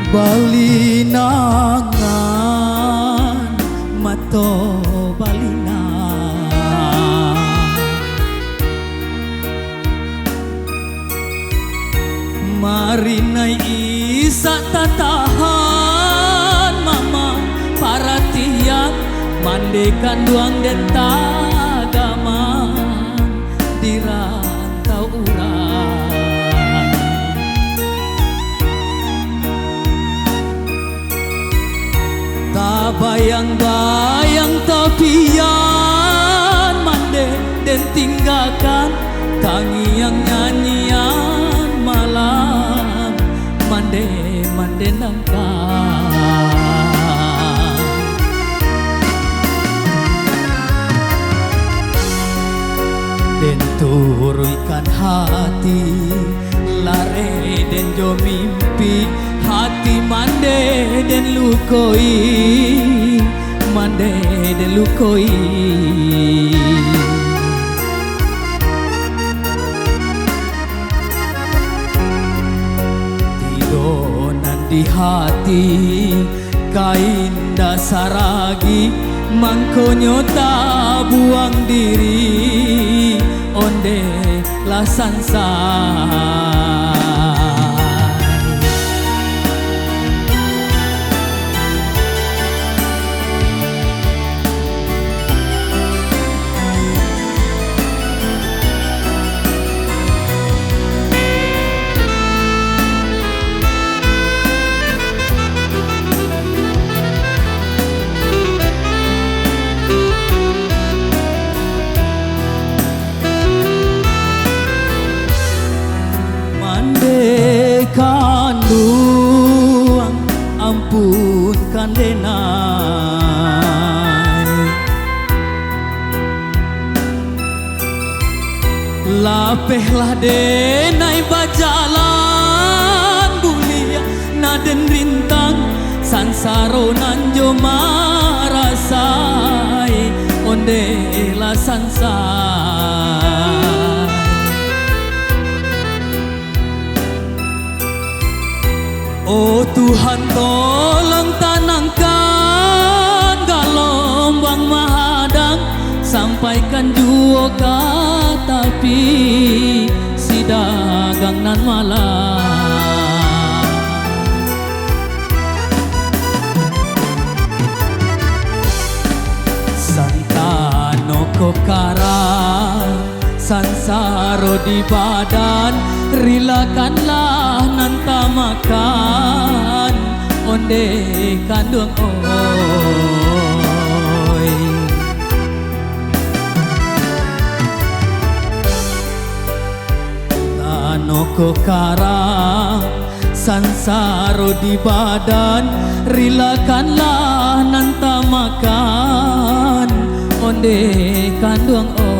balinangan mato balina marinai isa tatahan mama paratian mandekan duang den tagaman di rantau urang tak bayang-bayang tapian mande den tinggalkan tangiang nyanyian malam mande nangkang den turuikan hati lare den jo mimpi hati mande den lukoi tidonan di hati kain dasaragi mangkonyo tak buang diri onde lasansai kanduang ampunkan denai lapehlah denai bajalan bulia naden rintang sansaro nanjo marasai onde la sansai oh Tuhan tolong tanangkan galombang mahadang sampaikan jua katapi si dagang nan malam santano kokara sansaro di badan rilakanlah nanta makan onde kandung oi tanoko karang sansaro di badan rilakanlah nanta makan onde kandung oi